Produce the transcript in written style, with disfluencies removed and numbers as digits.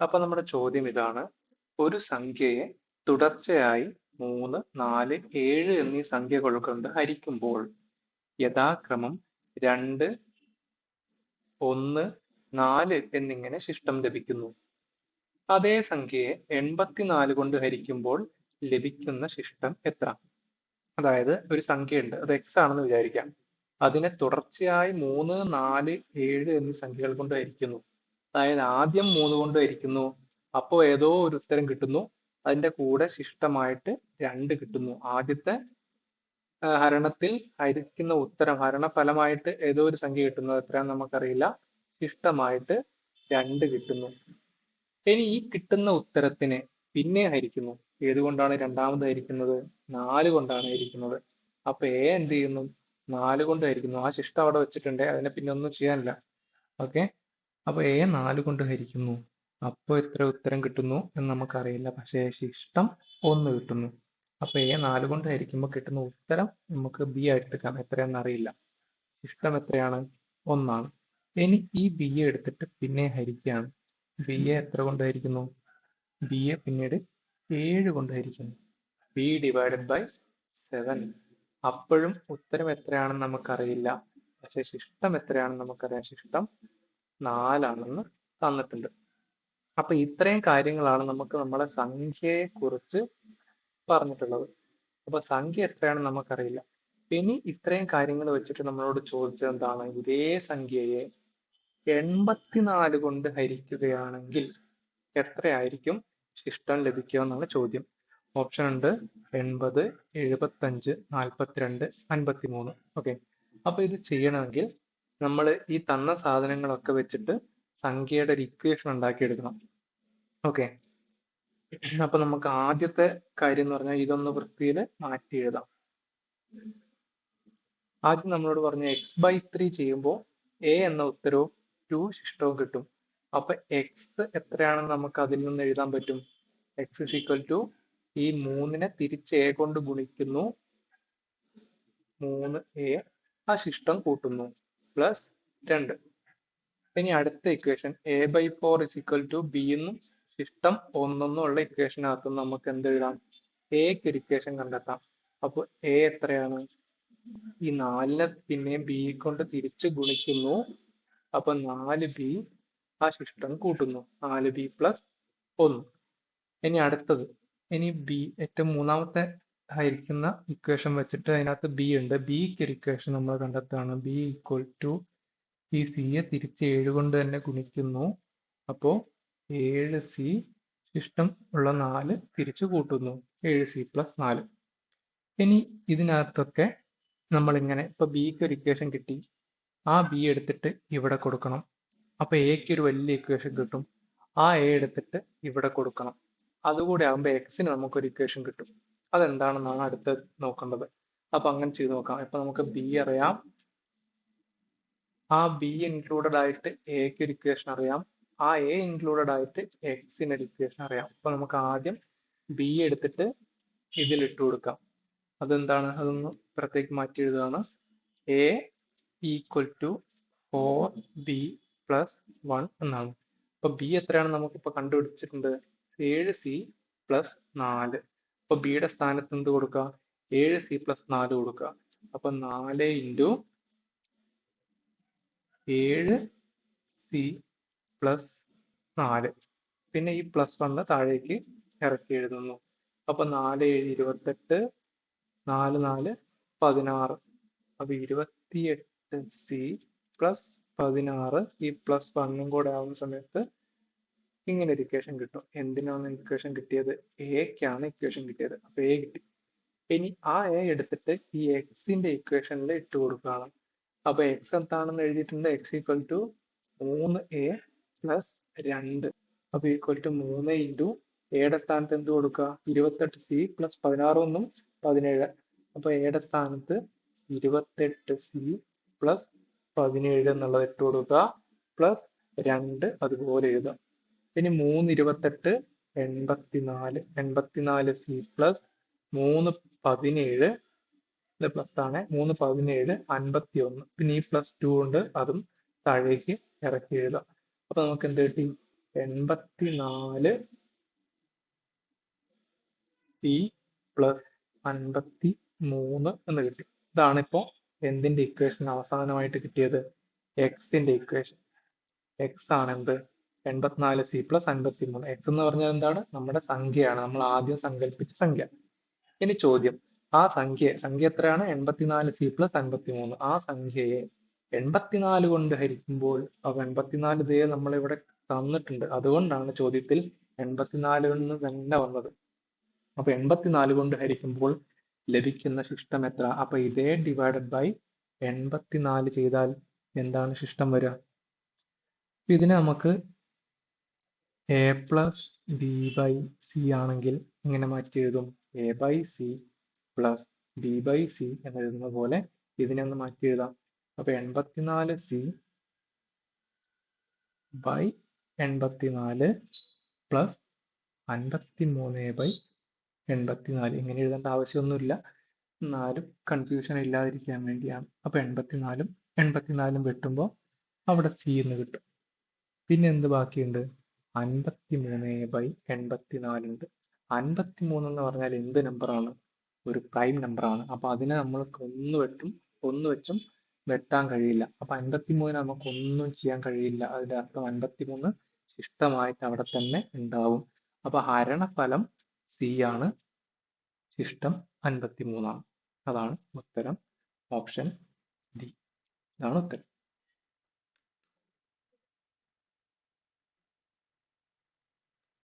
അപ്പൊ നമ്മുടെ ചോദ്യം ഇതാണ്: ഒരു സംഖ്യയെ തുടർച്ചയായി 3, 4, 7 എന്നീ സംഖ്യകൾ കൊണ്ട് ഹരിക്കുമ്പോൾ യഥാക്രമം 2, 1, 4 എന്നിങ്ങനെ ശിഷ്ടം ലഭിക്കുന്നു. അതേ സംഖ്യയെ 84 കൊണ്ട് ഹരിക്കുമ്പോൾ ലഭിക്കുന്ന ശിഷ്ടം എത്ര? അതായത് ഒരു സംഖ്യയുണ്ട്, അത് x ആണെന്ന് വിചാരിക്കാം. അതിനെ തുടർച്ചയായി 3, 4, 7 എന്നീ സംഖ്യകൾ കൊണ്ട് ഹരിക്കുന്നു. അതായത് ആദ്യം 3 കൊണ്ട് ഹരിക്കുന്നു, അപ്പോൾ ഏതോ ഒരു ഉത്തരം കിട്ടുന്നു, അതിന്റെ കൂടെ ശിഷ്ടമായിട്ട് 2 കിട്ടുന്നു. ആദ്യത്തെ ഹരണത്തിൽ ഹരിക്കുന്ന ഉത്തരം ഹരണഫലമായിട്ട് ഏതോ ഒരു സംഖ്യ കിട്ടുന്നു, എത്രയാണെന്ന് നമുക്കറിയില്ല. ശിഷ്ടമായിട്ട് 2 കിട്ടുന്നു. ഇനി ഈ കിട്ടുന്ന ഉത്തരത്തിനെ പിന്നെ ഹരിക്കുന്നു. ഏതുകൊണ്ടാണ് രണ്ടാമത് ഹരിക്കുന്നത്? 4 കൊണ്ടാണ് ഹരിക്കുന്നത്. അപ്പൊ എ എന്ത് ചെയ്യുന്നു? 4 കൊണ്ട് ഹരിക്കുന്നു. ആ ശിഷ്ടം അവിടെ വെച്ചിട്ടുണ്ട്, അതിനെ പിന്നെ ഒന്നും ചെയ്യാനില്ല. ഓക്കെ, അപ്പൊ എ 4 കൊണ്ട് ഹരിക്കുന്നു. അപ്പോൾ എത്ര ഉത്തരം കിട്ടുന്നു എന്ന് നമുക്കറിയില്ല, പക്ഷേ ശിഷ്ടം 1 കിട്ടുന്നു. അപ്പൊ എ 4 കൊണ്ട് ഹരിക്കുമ്പോൾ കിട്ടുന്ന ഉത്തരം നമുക്ക് ബി ആയിട്ട് എടുക്കാം. എത്രയാണെന്ന് അറിയില്ല. ശിഷ്ടം എത്രയാണ്? 1 ആണ്. ഇനി ഈ ബി എടുത്തിട്ട് പിന്നെ ഹരിക്കുകയാണ്. ബി എത്ര കൊണ്ട് ഹരിക്കുന്നു? ബി പിന്നീട് 7 കൊണ്ട് ഹരിക്കുന്നു. B divided by 7. അപ്പോഴും ഉത്തരം എത്രയാണെന്ന് നമുക്കറിയില്ല, പക്ഷെ ശിഷ്ടം എത്രയാണെന്ന് നമുക്കറിയാം. ശിഷ്ടം 4 ആണെന്ന് തന്നിട്ടുണ്ട്. അപ്പൊ ഇത്രയും കാര്യങ്ങളാണ് നമുക്ക് നമ്മളെ സംഖ്യയെ കുറിച്ച് പറഞ്ഞിട്ടുള്ളത്. അപ്പൊ സംഖ്യ എത്രയാണെന്ന് നമുക്കറിയില്ല. ഇനി ഇത്രയും കാര്യങ്ങൾ വെച്ചിട്ട് നമ്മളോട് ചോദിച്ചത് എന്താണ്? ഇതേ സംഖ്യയെ 84 കൊണ്ട് ഹരിക്കുകയാണെങ്കിൽ എത്രയായിരിക്കും ശിഷ്ടം ലഭിക്കുക എന്നാണ് ചോദ്യം. ഓപ്ഷൻ ഉണ്ട്: 80, 75, 42, 53. ഓക്കെ, അപ്പൊ ഇത് ചെയ്യണമെങ്കിൽ നമ്മൾ ഈ തന്ന സാധനങ്ങളൊക്കെ വെച്ചിട്ട് സംഖ്യയുടെ ഒരു ഇക്വേഷൻ ഉണ്ടാക്കിയെടുക്കണം. ഓക്കെ, അപ്പൊ നമുക്ക് ആദ്യത്തെ കാര്യം എന്ന് പറഞ്ഞാൽ ഇതൊന്ന് വൃത്തിയിൽ മാറ്റി എഴുതാം. ആദ്യം നമ്മളോട് പറഞ്ഞ x/3 ചെയ്യുമ്പോൾ a എന്ന ഉത്തരവും 2 ശിഷ്ടവും കിട്ടും. അപ്പൊ x എത്രയാണെന്ന് നമുക്ക് അതിൽ നിന്ന് എഴുതാൻ പറ്റും. x is equal to ഈ 3നെ തിരിച്ച് a കൊണ്ട് ഗുണിക്കുന്നു, 3a, ആ ശിഷ്ടം കൂട്ടുന്നു, പ്ലസ് 2. ഇനി അടുത്ത equation a/4 is equal to b എന്നും ശിഷ്ടം 1 എന്നും ഉള്ള ഇക്വേഷനകത്ത് നമുക്ക് എന്ത് എഴുതാം? എക്ക് ഒരു ഇക്വേഷൻ കണ്ടെത്താം. അപ്പൊ a എത്രയാണ്? ഈ 4നെ പിന്നെ b കൊണ്ട് തിരിച്ച് ഗുണിക്കുന്നു, അപ്പൊ 4b, ആ ശിഷ്ടം കൂട്ടുന്നു, 4b പ്ലസ് 1. ഇനി അടുത്തത്, ഇനി ബി ഏറ്റവും മൂന്നാമത്തെ ആയിരിക്കുന്ന ഇക്വേഷൻ വെച്ചിട്ട് അതിനകത്ത് ബി ഉണ്ട്. ബിക്ക് ഒരു ഇക്വേഷൻ നമ്മൾ കണ്ടെത്തുകയാണ്. ബി ഈക്വൽ ടു ഈ സിയെ തിരിച്ച് 7 കൊണ്ട് തന്നെ ഗുണിക്കുന്നു, അപ്പോ 7c ശിഷ്ടം ഉള്ള 4 തിരിച്ചു കൂട്ടുന്നു, 7c പ്ലസ് 4. ഇനി ഇതിനകത്തൊക്കെ നമ്മളിങ്ങനെ ഇപ്പൊ ബിക്ക് ഒരു ഇക്വേഷൻ കിട്ടി, ആ ബി എടുത്തിട്ട് ഇവിടെ കൊടുക്കണം. അപ്പൊ എക്ക് ഒരു വലിയ ഇക്വേഷൻ കിട്ടും, ആ എ എടുത്തിട്ട് ഇവിടെ കൊടുക്കണം. അതുകൂടെ ആകുമ്പോൾ എക്സിന് നമുക്കൊരു ഇക്വേഷൻ കിട്ടും. അതെന്താണെന്നാണ് അടുത്ത് നോക്കേണ്ടത്. അപ്പൊ അങ്ങനെ ചെയ്ത് നോക്കാം. ഇപ്പൊ നമുക്ക് ബി അറിയാം, ആ ബി ഇൻക്ലൂഡഡ് ആയിട്ട് എക്ക് ഒരു ഇക്വേഷൻ അറിയാം, ആ എ ഇൻക്ലൂഡഡ് ആയിട്ട് എക്സിന് ഒരു ഇക്വേഷൻ അറിയാം. അപ്പൊ നമുക്ക് ആദ്യം ബി എടുത്തിട്ട് ഇതിൽ ഇട്ട് കൊടുക്കാം. അതെന്താണ്? അതൊന്ന് ഇപ്പുറത്തേക്ക് മാറ്റി എഴുതുകയാണ്. A equal to 4b plus 1 എന്നാണ്. അപ്പൊ ബി എത്രയാണ് നമുക്കിപ്പോ കണ്ടുപിടിച്ചിട്ടുണ്ട്? 7c plus 4. അപ്പൊ ബിയുടെ സ്ഥാനത്ത് എന്ത് കൊടുക്കുക? 7c പ്ലസ് 4 കൊടുക്കുക. അപ്പൊ 4 ഇൻറ്റു 7c പ്ലസ് 4, പിന്നെ ഈ പ്ലസ് 1 താഴേക്ക് ഇറക്കി എഴുതുന്നു. അപ്പൊ 4 7 28, 4 4 16. അപ്പൊ 28c പ്ലസ് 16, ഈ പ്ലസ് 1 കൂടെ ആവുന്ന സമയത്ത് ഇങ്ങനെ ഒരു ഇക്വേഷൻ കിട്ടും. എന്തിനാണ് ഇക്വേഷൻ കിട്ടിയത്? എക്കാണ് ഇക്വേഷൻ കിട്ടിയത്. അപ്പൊ എ കിട്ടി. ഇനി ആ എ എടുത്തിട്ട് ഈ എക്സിന്റെ ഇക്വേഷനിൽ ഇട്ട് കൊടുക്കുകയാണ്. അപ്പൊ എക്സ് എന്താണെന്ന് എഴുതിയിട്ടുണ്ട്? X equal to 3a plus 2. അപ്പൊ ഈക്വൽ ടു 3 ഇൻറ്റു എയുടെ സ്ഥാനത്ത് എന്ത് കൊടുക്കുക? 28c പ്ലസ് 16 ഒന്നും 17. അപ്പൊ എയുടെ സ്ഥാനത്ത് 28c പ്ലസ് 17 എന്നുള്ളത് ഇട്ട് കൊടുക്കുക, പ്ലസ് 2 അതുപോലെ എഴുതുക. ഇനി 3 28 84, 84c പ്ലസ് 3 17, ഇത് പ്ലസ് ആണ്, 3 17 51. പിന്നെ ഈ പ്ലസ് 2 ഉണ്ട്, അതും താഴേക്ക് ഇറക്കി എഴുതാം. അപ്പൊ നമുക്ക് എന്ത് കിട്ടി? 84 സി പ്ലസ് 53 എന്ന് കിട്ടി. ഇതാണിപ്പോ എന്തിന്റെ ഇക്വേഷൻ അവസാനമായിട്ട് കിട്ടിയത്? എക്സിന്റെ ഇക്വേഷൻ. എക്സ് ആണ് എന്ത്? 84 സി പ്ലസ് 53. എക്സ് എന്ന് പറഞ്ഞാൽ എന്താണ്? നമ്മുടെ സംഖ്യയാണ്, നമ്മൾ ആദ്യം സങ്കല്പിച്ച സംഖ്യ. ഇനി ചോദ്യം, ആ സംഖ്യ എത്രയാണ്? 84 സി പ്ലസ് 53. ആ സംഖ്യയെ 84 കൊണ്ട് ഹരിക്കുമ്പോൾ, അപ്പൊ 84 ഇതേ നമ്മളിവിടെ തന്നിട്ടുണ്ട്, അതുകൊണ്ടാണ് ചോദ്യത്തിൽ 84 എന്ന് തന്നെ വന്നത്. അപ്പൊ 84 കൊണ്ട് ഹരിക്കുമ്പോൾ ലഭിക്കുന്ന ശിഷ്ടം എത്ര? അപ്പൊ ഇതേ ഡിവൈഡഡ് ബൈ 84 ചെയ്താൽ എന്താണ് ശിഷ്ടം വരിക? ഇതിനെ നമുക്ക് A plus B by C ആണെങ്കിൽ ഇങ്ങനെ മാറ്റി എഴുതും. A by C plus B by C എന്നെഴുതുന്ന പോലെ ഇതിനെ ഒന്ന് മാറ്റി എഴുതാം. അപ്പൊ 84 സി ബൈ 84 പ്ലസ് 53 ബൈ 84. ഇങ്ങനെ എഴുതേണ്ട ആവശ്യമൊന്നുമില്ല, എന്നാലും കൺഫ്യൂഷൻ ഇല്ലാതിരിക്കാൻ വേണ്ടിയാണ്. അപ്പൊ 84 വെട്ടുമ്പോൾ അവിടെ സി എന്ന് കിട്ടും. പിന്നെ എന്ത് ബാക്കിയുണ്ട്? 53/84 ഉണ്ട്. 53 എന്ന് പറഞ്ഞാൽ എന്ത് നമ്പറാണ്? ഒരു പ്രൈം നമ്പറാണ്. അപ്പൊ അതിനെ നമ്മൾക്ക് ഒന്ന് വെച്ചും വെട്ടാൻ കഴിയില്ല. അപ്പൊ 53 നമുക്ക് ഒന്നും ചെയ്യാൻ കഴിയില്ല. അതിന്റെ അർത്ഥം 53 ശിഷ്ടമായിട്ട് അവിടെ തന്നെ ഉണ്ടാവും. അപ്പൊ ഹരണഫലം സി ആണ്, ശിഷ്ടം 53 ആണ്. അതാണ് ഉത്തരം. Option D. ഇതാണ് ഉത്തരം.